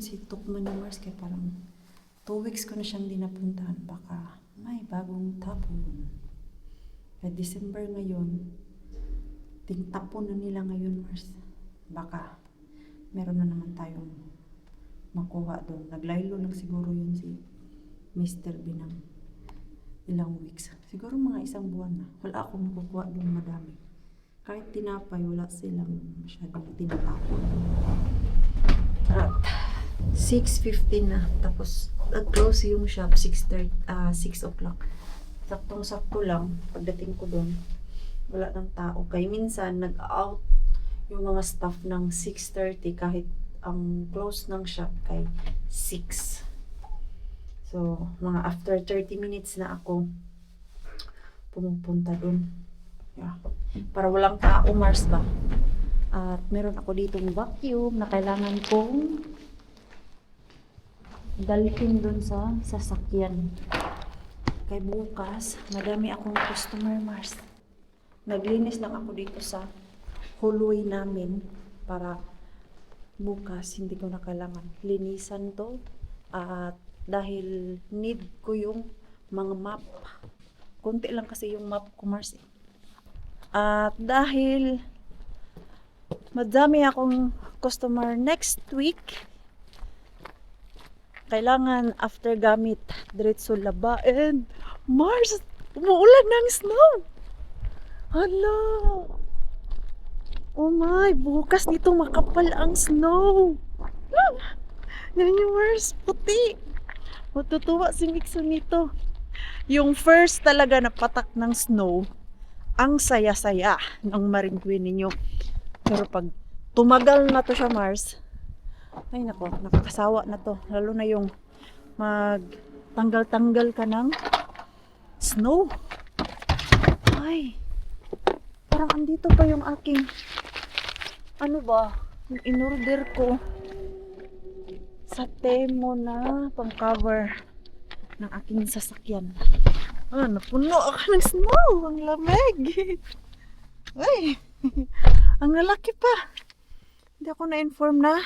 si Tukman ni Mars kaya parang 2 weeks ko na siyang dinapuntahan. Baka may bagong tapon. Kaya December ngayon, tapon na nila ngayon, Mars. Baka meron na naman tayong makuha doon. Naglaylo lang siguro yun si Mr. Binang ilang weeks. Siguro mga 1 buwan na. Wala akong makukuha doon madami. Kahit tinapay, wala silang masyadong tinatapon. At 6:15 na. Tapos nag-close yung shop 6 o'clock. Saktong-sakto lang. Pagdating ko doon, wala ng tao. Kaya minsan nag-out yung mga staff ng 6:30 kahit ang close ng shop kay 6. So, mga after 30 minutes na ako pumupunta doon. Yeah. Para walang tao, Mars ba? At meron ako ditong vacuum na kailangan kong dalhin doon sa sasakyan. Kay bukas, madami akong customer, Mars. Naglinis lang ako dito sa hallway namin para bukas hindi ko na kailangan linisan to. At dahil need ko yung mga map. Kunti lang kasi yung map ko, Mars. At dahil madami akong customer next week, kailangan after gamit diretso laba. And Mars, umuulan ng snow. Hala. Oh my, bukas dito makapal ang snow. Yan yung Mars, puti. Matutuwa si Mixon nito. Yung first talaga na patak ng snow, ang saya-saya ng maringkwin ninyo. Pero pag tumagal na to siya, Mars, ay nako, nakakasawa na to. Lalo na yung magtanggal-tanggal ka ng snow. Ay, parang andito pa yung aking, ano ba, yung in-order ko sa Temo na pang-cover ng aking sasakyan. Ah, napuno ako ng snow. Ang lamig. Ay, ang lalaki pa. Hindi ako na-inform na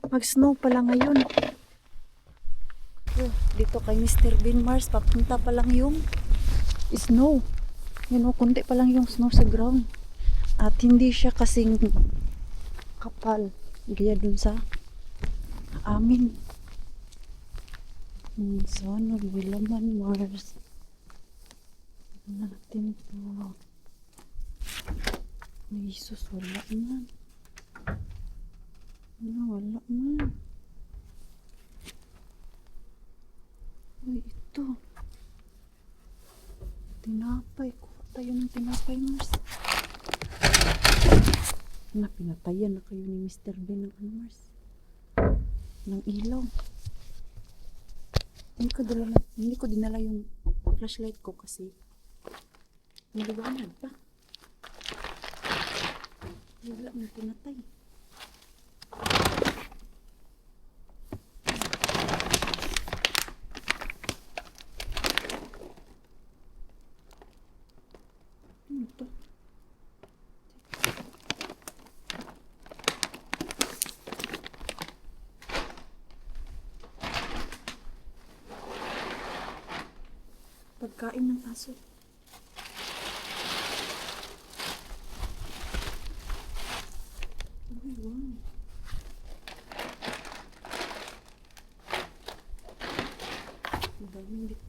mag-snow pala ngayon. Dito kay Mr. Bean, Mars, papunta pa lang yung snow. Yan o, kunti pa lang yung snow sa ground. At hindi siya kasing kapal. Gaya dun sa amin. Sana may laman, Mars. Natin po. Ay, Jesus, wala man. Wala man. Uy, ito. Tinapay. Kuha tayo ng tinapay, Mars. Pinatayan na kayo ni Mr. Bean ng Mars. Ng ilaw. Hindi ko dinala yung flashlight ko kasi maliwanag pa. Wala na pinatay. Ano to? Pagkain ng aso. Uy, wow. Madaming bitbit.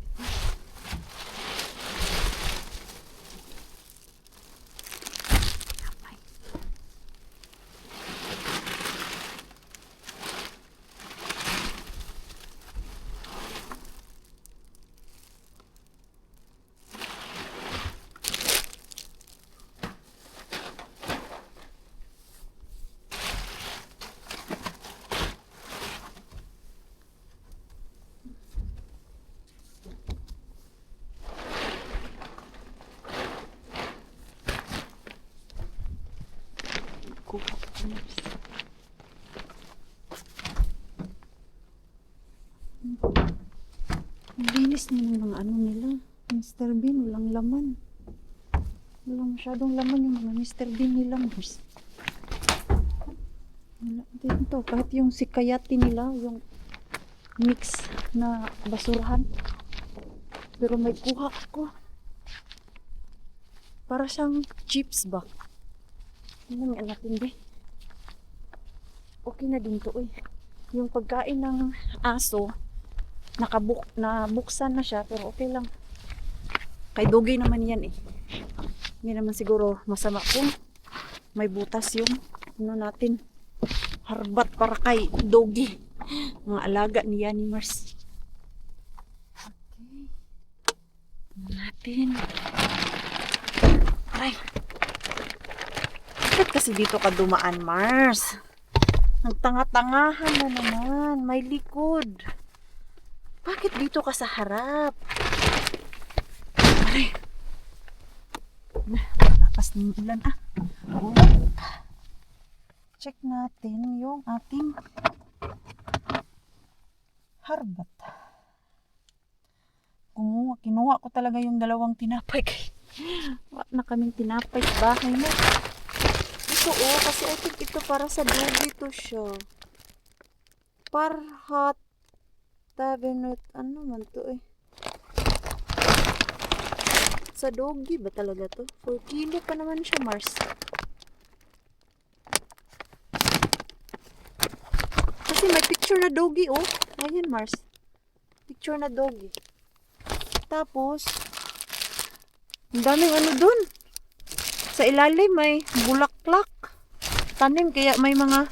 Kuha ko, Mars. Ang linis na yung mga ano nila. Mr. Bean, walang laman. Walang masyadong laman yung mga Mr. Bean nila, Mars. Wala din to. Kahit yung sikayati nila, yung mix na basurahan. Pero may kuha ako. Para siyang chips ba? Ano nga natin ba? Okay na din to eh. Yung pagkain ng aso, nabuksan na siya, pero okay lang. Kay doggy naman yan eh. Hindi naman siguro masama kung may butas yung ano natin. Harbat para kay doggy. Mga alaga ni Yanimers. Okay. Natin. Ay. Bakit kasi dito ka dumaan, Mars? Nagtanga-tangahan na naman. May likod. Bakit dito ka sa harap? Ay. Lakas ng ulan ah. Oh. Check natin yung ating harbat. Kinuha ko talaga yung dalawang tinapay. Wala na kaming tinapay sa bahay na. Ito oh, kasi I think ito para sa doggy to siya. Parhat tabenut, ano man to eh. Sa doggy ba talaga to? 4 kilo pa naman siya, Mars. Kasi may picture na doggy oh. Ayan, Mars. Picture na doggy. Tapos, ang daming ano dun. Sa ilalim may bulaklak. Tanim, kaya may mga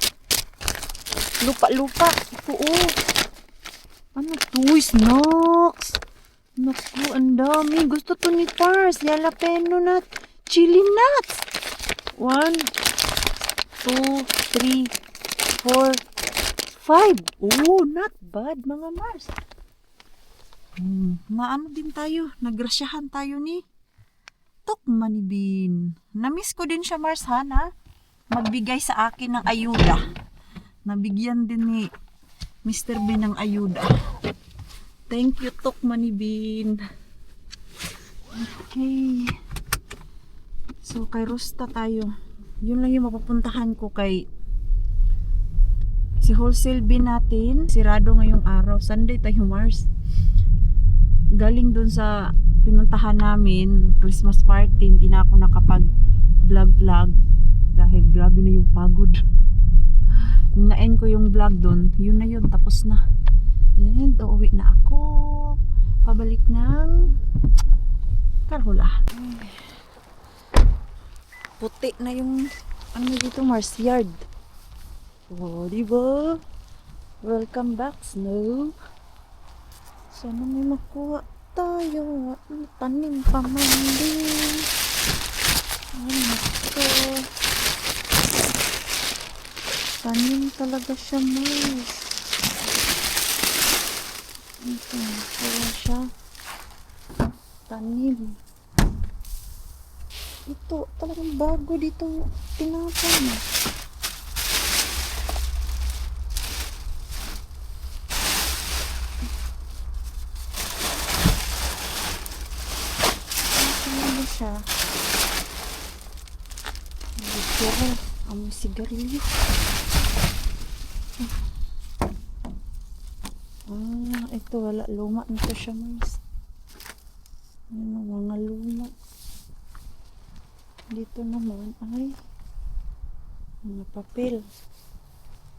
lupa-lupa. Oo. Ano to? Snacks. Naku, ang dami. Gusto to ni Pars. Jalapeno nut. Chili nuts. 1, 2, 3, 4, 5. Oh, not bad mga Mars. Maano din tayo. Nagrasyahan tayo ni Tokman ni Bean. Namiss ko din siya, Mars, ha, na magbigay sa akin ng ayuda. Nabigyan din ni Mr. Bean ng ayuda. Thank you, Tokman ni Bean. Okay. So, kay Rosta tayo. Yun lang yung mapapuntahan ko kay si wholesale bin natin. Sirado ngayong araw. Sunday tayo, Mars. Galing dun sa pinuntahan namin, Christmas party, hindi na ako nakapag-vlog dahil grabe na yung pagod. Nung na-end ko yung vlog dun, yun na yun, tapos na. And uuwi na ako. Pabalik ng Karhula. Puti na yung ano dito, Mars, yard. Oh, diba? Welcome back, Snow. Sana may makuha tayo. Tanim pa man din. Ay, naku. Tanim talaga siya, Mars. Ito, kaya siya. Tanim. Ito, talagang bago dito tinapay na. Siya. Pero amoy sigarilyo. Ito wala, luma nito siya, Mars. Ano, mga luma. Dito naman ay mga papel.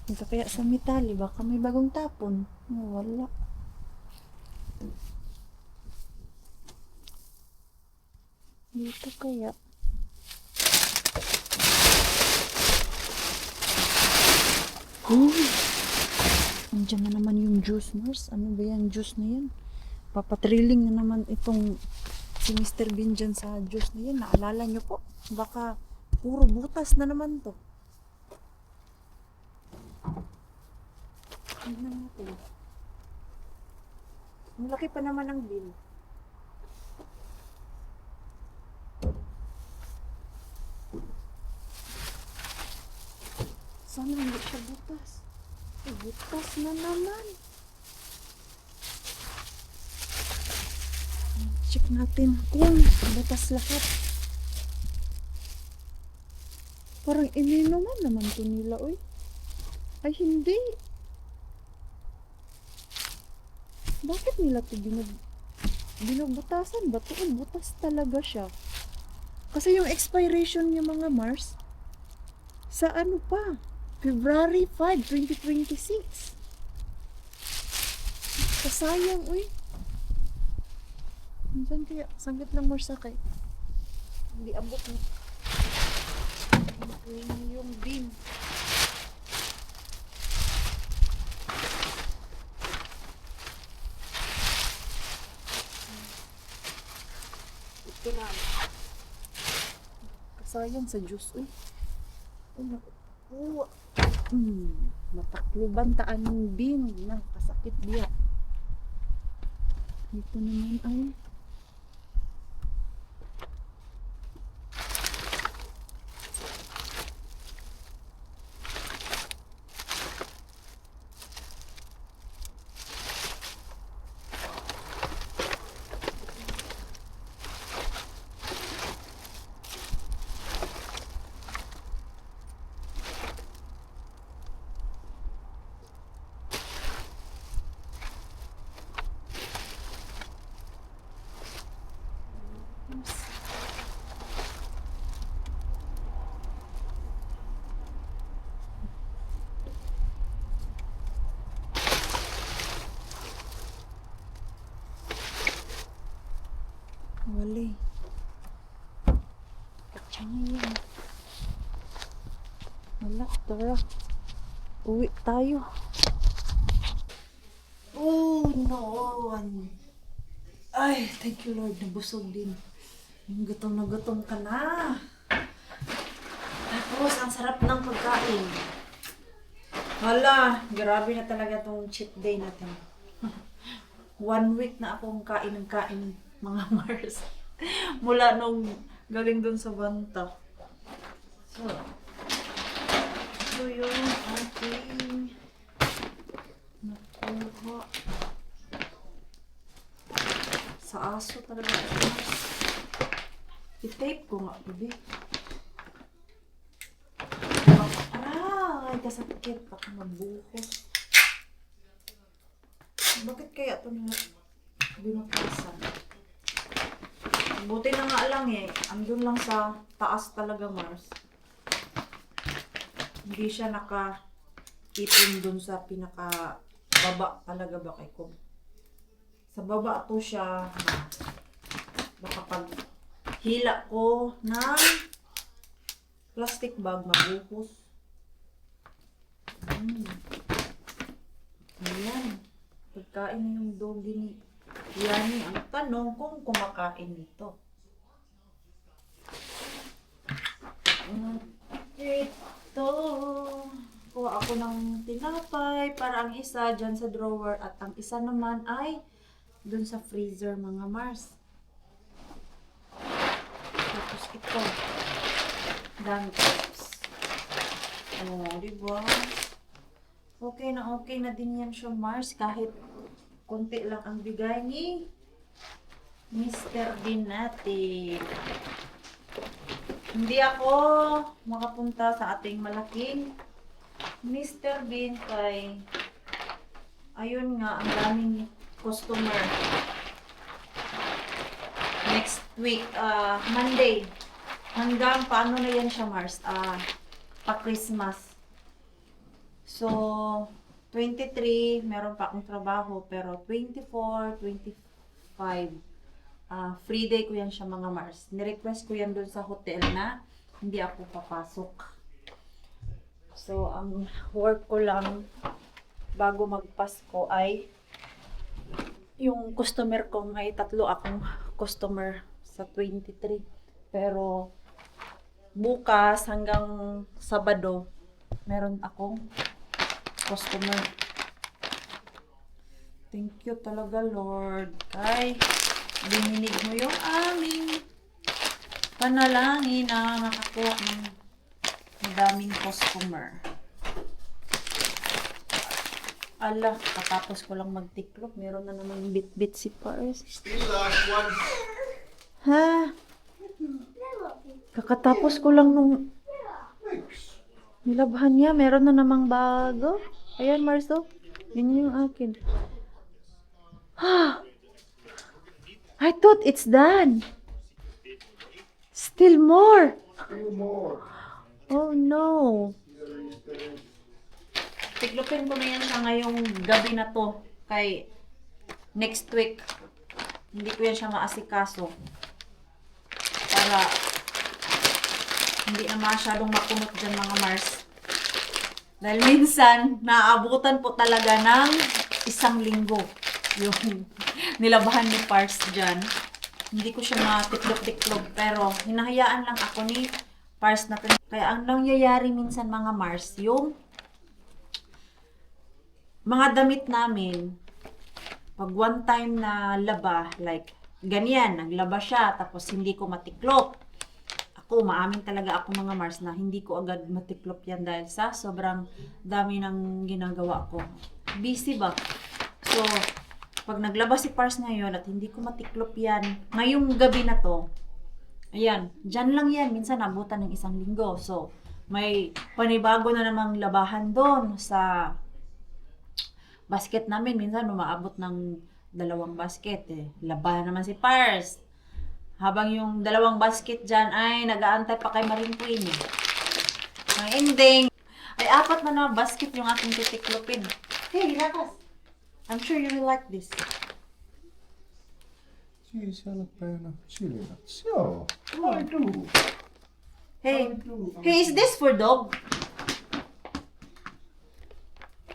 Ito kaya sa metali, baka may bagong tapon. Wala. Dito kaya. Uy! Andiyan na naman yung juice, Mars. Ano ba yan? Juice na yan. Papatrilling na naman itong si Mr. Bean dyan sa juice na yan. Naalala nyo po? Baka puro butas na naman to. Tignan natin. Malaki pa naman ang bill. Sana hindi siya butas. Butas na naman. Check natin kung butas lahat. Parang ininuman naman to nila, oy. Ay, hindi. Bakit nila ito binubutasan ba ito? Butas talaga siya. Kasi yung expiration niya mga Mars, sa ano pa? February 5, 2026. Kasayang, uy. Minsan kaya, saglit lang Mars kay. Hindi abot na. Yung beam. Ito na. Kasayang sa juice, uy. Oh, matakluban taan yung beam na kasakit diya. Dito naman ay wali. Katsangay yan. Wala, tara. Uwi tayo. Oh no. Ay, thank you Lord. Nabusog din. Yung gutom na gutom ka na. Tapos, ang sarap ng pagkain. Hala, grabe na talaga tong cheat day natin. 1 week na akong kain ng kain, mga Mars. Mula nung galing dun sa Banta. So, ito yung ating nakuha. Sa aso talaga ito, Mars. I-tape ko nga, baby. Ay, kasakit. Baka mabuhos. Bakit kaya ito nila binutasan? Buti na nga lang eh. Andun lang sa taas talaga, Mars. Hindi siya naka-ipon dun sa pinaka-baba talaga ba kay ko. Sa baba to siya. Baka pag hila ko ng plastic bag, mabuhos. Ayan. Pagkain na yung doggy ni Yani. Ang tanong kung kumakain nito. Ito. Kuha ako ng tinapay para ang isa dyan sa drawer at ang isa naman ay dun sa freezer, mga Mars. Tapos ito. Dami chips. Oh, diba? Okay na din yan siya, Mars. Kahit konti lang ang bigay ni Mr. Bean natin. Hindi ako makapunta sa ating malaking Mr. Bean kay ayun nga, ang daming customer. Next week, Monday. Hanggang paano na yan siya, Mars? Pa-Christmas. So, 23, meron pa akong trabaho, pero 24, 25, free day ko yan siya, mga Mars. Nirequest ko yan doon sa hotel na hindi ako papasok. So, ang work ko lang bago magpasko ay yung customer ko, may 3 akong customer sa 23. Pero, bukas hanggang Sabado, meron akong customer. Thank you talaga, Lord. Kay dininig mo yung aming panalangin na makakuha ng madaming customer. Ala, katapos ko lang magtiklop. Meron na naman bit-bit si Pars. Still last one. Ha? Kakatapos ko lang nung... Thanks. Nilabhan niya. Meron na namang bago. Ayan, Marso. Yun yung akin. I thought it's done. Still more. Few more. Oh no. Tiklopin ko na yan siya ngayong gabi na to. Kay next week. Hindi ko yan siya maasikaso. Para hindi na masyadong makunot dyan mga Mars. Dahil minsan, naaabutan po talaga ng 1 linggo yung nilabahan ni Pars dyan. Hindi ko siya matiklop-tiklop, pero hinahayaan lang ako ni Pars na to. Kaya ang nangyayari minsan mga Mars, yung mga damit namin, pag one time na laba, like ganyan, naglaba siya, tapos hindi ko matiklop. Ako, maamin talaga ako mga Mars na hindi ko agad matiklop yan dahil sa sobrang dami ng ginagawa ko. Busy ba? So, pag naglaba si Pars ngayon at hindi ko matiklop yan, ngayong gabi na to, ayan, dyan lang yan. Minsan nabutan ng 1 linggo. So, may panibago na namang labahan doon sa basket namin. Minsan umaabot ng 2 basket eh. Labahan naman si Pars. Habang yung 2 basket dyan ay nag-aantay pa kay Marine Queen eh. Ang ending ay 4 na naman basket yung ating titiklopin. Hey, lakas! I'm sure you will like this. Sì, siamo appena civilizzazione. I do. Hey, hey, is this for dog?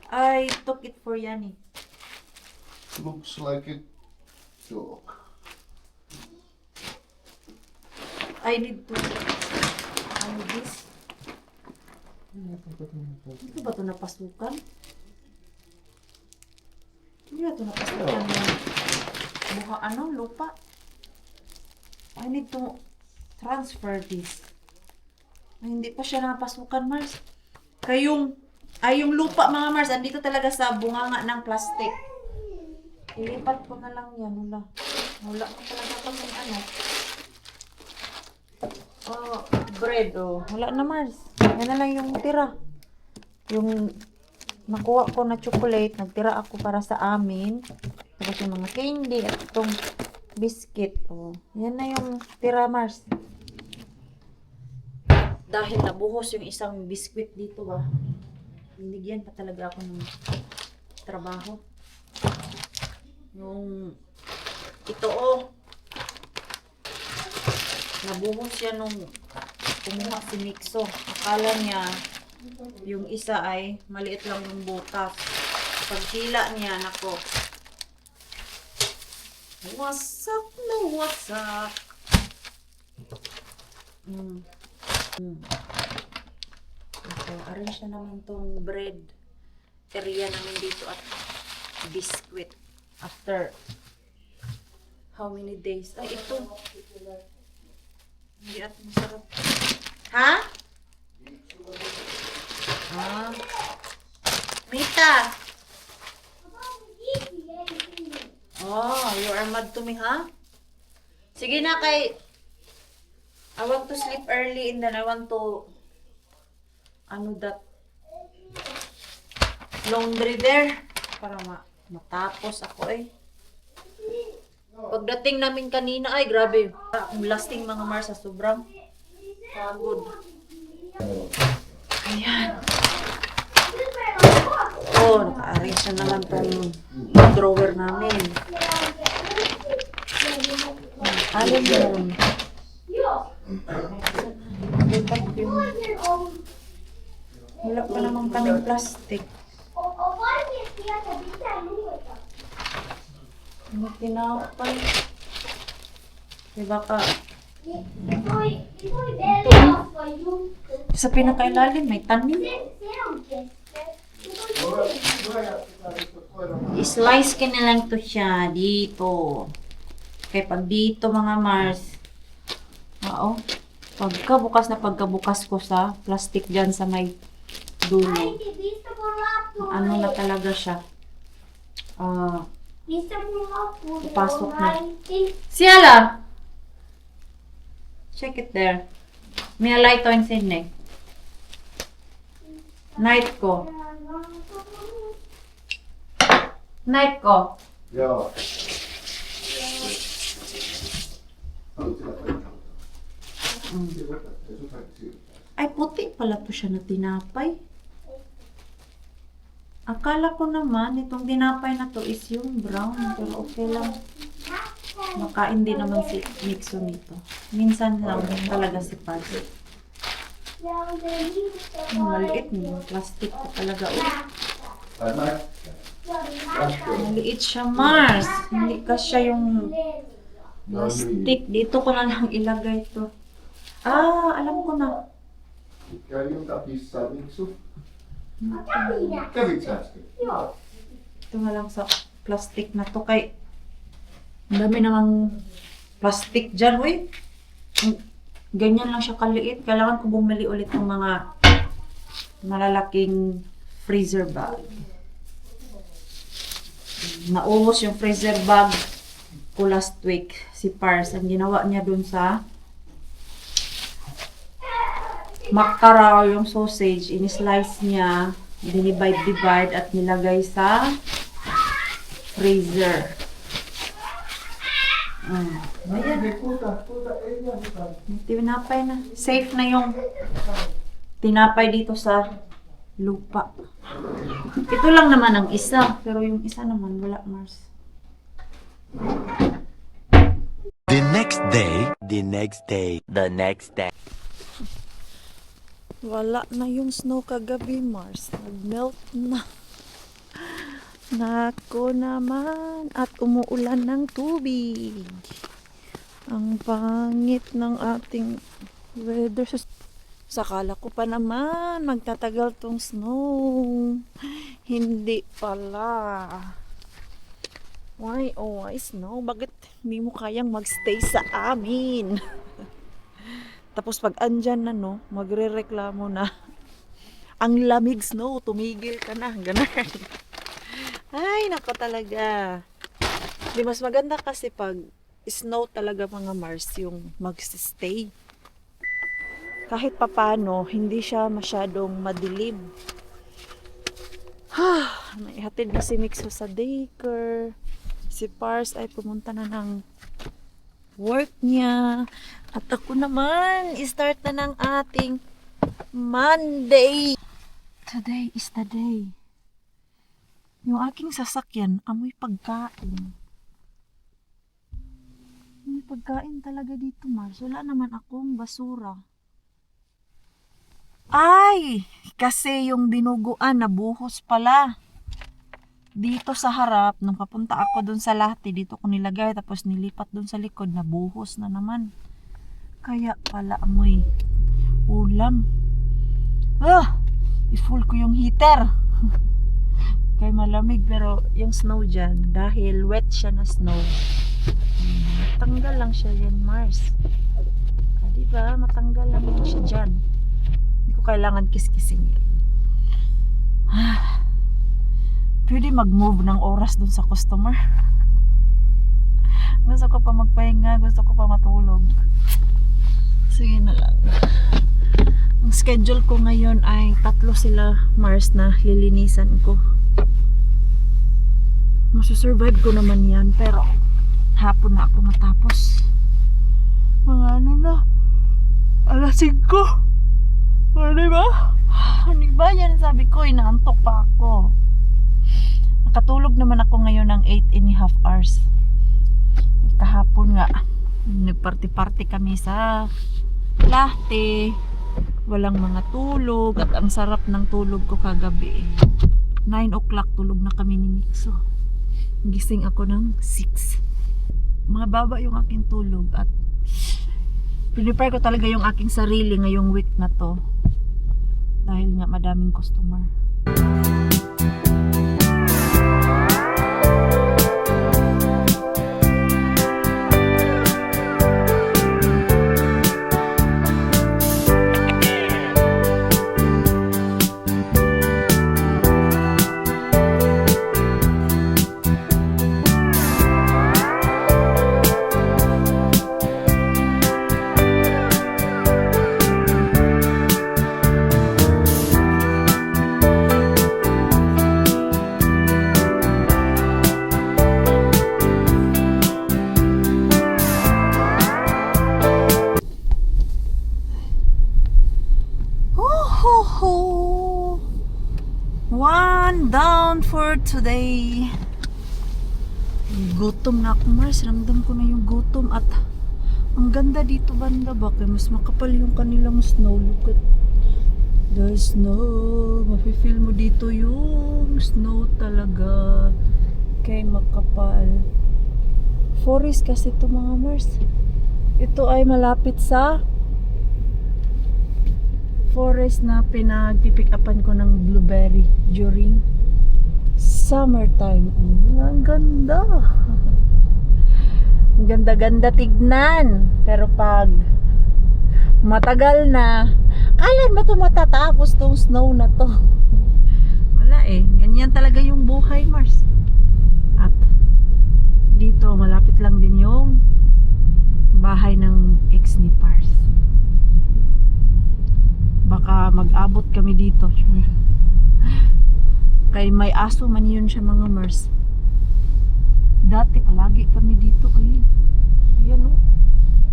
I took it for Yanni. Looks like it. Dog. I need to... Ano this? Ito ba ito napasukan? Hindi ba ito napasukan ng lupa? I need to transfer this. Ay, hindi pa siya napasukan, Mars. Yung lupa, mga Mars, andito talaga sa bunganga ng plastic. Ilipat ko na lang yan. Wala ko talaga pa ng ano. Oh, bread, oh. Wala na, Mars. Yan na lang yung tira. Yung nakuha ko na chocolate, nagtira ako para sa amin. Tapos yung mga candy at itong biscuit, oh. Yan na yung tira, Mars. Dahil nabuhos yung isang biscuit dito, ba. Binigyan pa talaga ako ng trabaho. Yung ito, oh. Nabuhos siya nung kumuha si Nixo. Akala niya yung isa ay maliit lang yung butas. Pagkila niya, nako. Wasak na wasak. So, arrange na naman tong bread area namin dito at biscuit. After how many days? Ay, ito. Hindi at masarap. Ha? Mita! Oh, you are mad to me, ha? Sige na kay... I want to sleep early and then I want to... that laundry there. Para matapos ako eh. Pagdating namin kanina, ay grabe. Ang lasting mga Mars sa sobrang pagod. Ayan. Oh, naka-arrange na naman tong drawer namin. Alin yun? Lipat yun. Wala pa naman kaming plastic. Ano tinapay? Diba ka? Sa pinakailalim may tanim. I-slice ka na lang to siya dito. Kaya pag dito mga Mars, pagkabukas ko sa plastic dyan sa may dulo. Ano na talaga siya? Pasok na. Siala! Check it there. May light on sin eh. Night ko. Night ko. Ja. Alltid att jag kan. Det är så faktiskt. Ay, puti pala to siya na tinapay. Akala ko naman, itong tinapay na to is yung brown. Pero okay lang. Makain din naman si Mixo nito. Minsan lang talaga si Paz. Ang maliit niyo. Plastic ko talaga. Nej. Maliit siya, Mars. Hindi ka siya yung plastic. Dito ko na lang ilagay to. Ah, alam ko na. Kan ju inte pissa så. Kan vi testa? Ja. Ito na lang sa plastic na to. Kay ang dami namang plastic dyan. Uy, ganyan lang siya kaliit. Kailangan ko bumili ulit ng mga malalaking freezer bag. Naubos yung freezer bag ko last week. Si Pars, ang ginawa niya dun sa makara yung sausage. In-slice niya, dinivide-divide at nilagay sa freezer. Ayan. Tinapay na. Safe na yung tinapay dito sa lupa. Ito lang naman ang isa. Pero yung isa naman, wala, Mars. The next day. Wala na yung snow kagabi, Mars. Nag-melt na. Nako naman. At umuulan ng tubig. Ang pangit ng ating weather. Sakala ko pa naman magtatagal tong snow. Hindi pala. Why, oh, why snow? Bakit hindi mo kayang magstay sa amin? Tapos pag andyan na, no, magre-reklamo na. Ang lamig, snow, tumigil ka na. Ganun. Ay, nako talaga. Di mas maganda kasi pag snow talaga, mga Mars, yung magsistay. Kahit papano, hindi siya masyadong madilim. Naihatid na si Mixo sa daycare. Si Pars ay pumunta na ng work niya. At ako naman, start na ng ating Monday. Today is the day. Yung aking sasakyan, amoy pagkain. Amoy pagkain talaga dito, Mars. Wala naman akong basura. Ay! Kasi yung dinuguan, nabuhos pala. Dito sa harap, nung papunta ako dun sa Lahti, dito ko nilagay, tapos nilipat dun sa likod, nabuhos na naman. Kaya pala amoy ulam. I-full ko yung heater. Kaya malamig, pero yung snow dyan, dahil wet siya na snow, matanggal lang siya yan, Mars. Diba? Matanggal lang yan siya dyan. Hindi ko kailangan kiskisin yan. Pwede mag-move ng oras dun sa customer. Gusto ko pa magpahinga, gusto ko pa matulog. Sige na lang. Ang schedule ko ngayon ay 3 sila, Mars, na lilinisan ko. Masusurvive ko naman yan, pero hapon na ako matapos. Mga ano na, alas 5. Ano ba? Ano ba yan? Sabi ko, inaantok pa ako. Nakatulog naman ako ngayon ng 8.5 hours. Kahapon nga, nagparty-party kami sa Lahti. Walang mga tulog at ang sarap ng tulog ko kagabi. 9 o'clock tulog na kami ni Mixo. Gising ako ng 6. Mababa yung aking tulog at prepare ko talaga yung aking sarili ngayong week na to. Dahil nga madaming customer. for today. Gutom na ako, Mars. Ramdam ko na yung gutom at ang ganda dito banda ba? Kaya mas makapal yung kanilang snow. Look at the snow. Mafe-feel mo dito yung snow talaga. Kaya makapal. Forest kasi ito mga Mars. Ito ay malapit sa forest na pinagpipick upan ko ng blueberry during summertime. Ang ganda. Ang ganda-ganda tignan. Pero pag matagal na, kailan ba ito matatapos tong snow na to? Wala eh. Ganyan talaga yung buhay, Mars. At dito, malapit lang din yung bahay ng ex ni Pars. Baka mag-abot kami dito. Kay may aso man yun siya mga Mars. Dati palagi kami dito. Ayan o.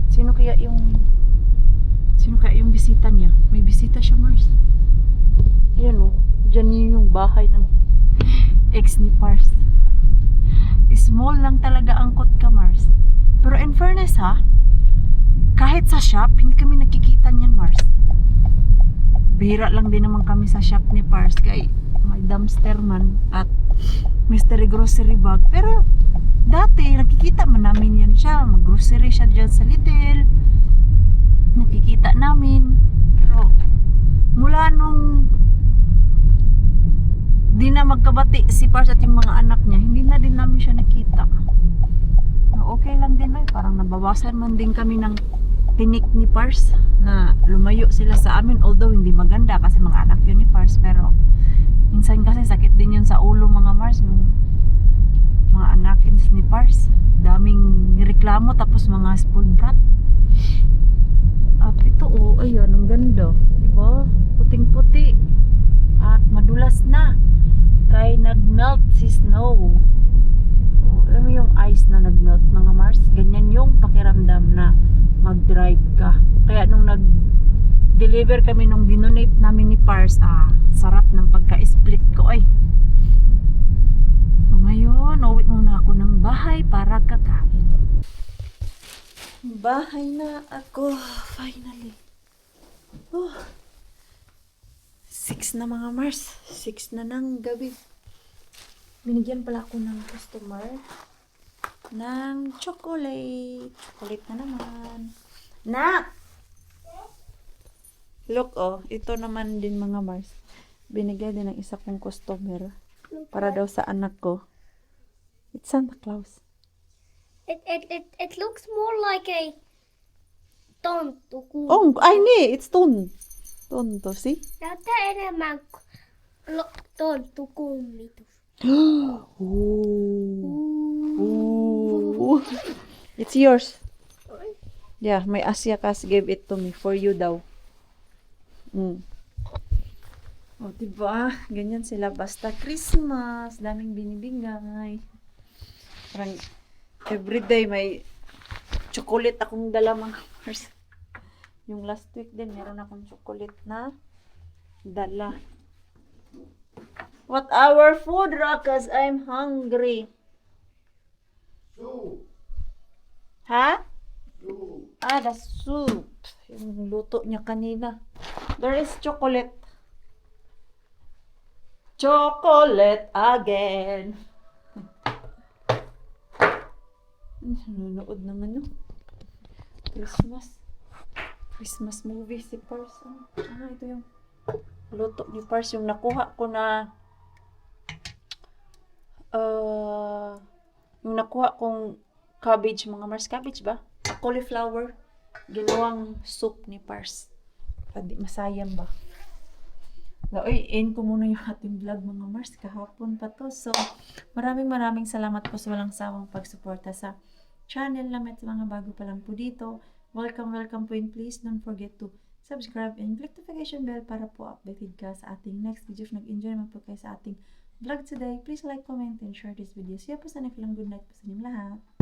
Sino kaya yung bisita niya? May bisita siya Mars. Ayan o. Diyan yun yung bahay ng ex ni Pars. Small lang talaga ang Kotka Mars. Pero in fairness ha, kahit sa shop, hindi kami nakikita niyan Mars. Bihira lang din naman kami sa shop ni Pars kay may dumpster man at mystery grocery bag. Pero dati nakikita man namin yan siya. Mag-grocery siya dyan sa Lidl. Nakikita namin. Pero mula nung di na magkabati si Pars at yung mga anak niya, hindi na din namin siya nakita. Okay lang din ay parang nabawasan man din kami ng tinik ni Pars na lumayo sila sa amin, although hindi maganda kasi mga anak yun ni Pars. Pero minsan kasi sakit din yun sa ulo mga Mars, yung mga anakin ni Pars, daming reklamo tapos mga spoiled brat. At ito ayun, ang ganda, diba? Puting puti at madulas na kay nagmelt si snow. Alam mo yung ice na nagmelt mga Mars, ganyan yung pakiramdam na mag-drive ka. Kaya nung nag-deliver kami nung dinonate namin ni Pars, sarap ng pagka-split ko So ngayon, uwi muna ako ng bahay para kakain. Bahay na ako, finally. 6 na mga Mars, 6 na ng gabi. Binigyan pala ako ng customer ng chocolate. Chocolate na naman. Nak! Look, ito naman din mga Mars. Binigyan din ng isa kong customer para daw sa anak ko. It's Santa Claus. It looks more like a tontu. Oh, it's Ton. Ton to, see? Näyttää enemmän tontukummitus. Ooh. It's yours. Yeah, my Asyakas gave it to me for you daw. Diba? Ganyan sila basta Christmas. Daming binibigay. Parang everyday may chocolate akong dala mga Mars. Yung last week din, meron akong chocolate na dala. What our food, Rakas? I'm hungry. Soup. Ha? Soup. The soup. Yung luto niya kanina. There is chocolate. Chocolate again. Nanonood ng Christmas movie si Pars. Ito yung luto ni Pars. Yung nakuha ko na yung nakuha kong cabbage, mga Mars, cabbage ba? Cauliflower. Ginawang soup ni Pars. Masayang ba? End ko muna yung ating vlog mga Mars. Kahapon pa to. So, maraming salamat po sa walang sawang pagsuporta sa channel namin at mga bago pa lang po dito. Welcome po, and please don't forget to subscribe and click notification bell para po updated ka sa ating next video. If nag-enjoy naman po kayo sa ating vlog today, please like, comment, and share this video. See you po sa next lang. Good night po sa inyong lahat.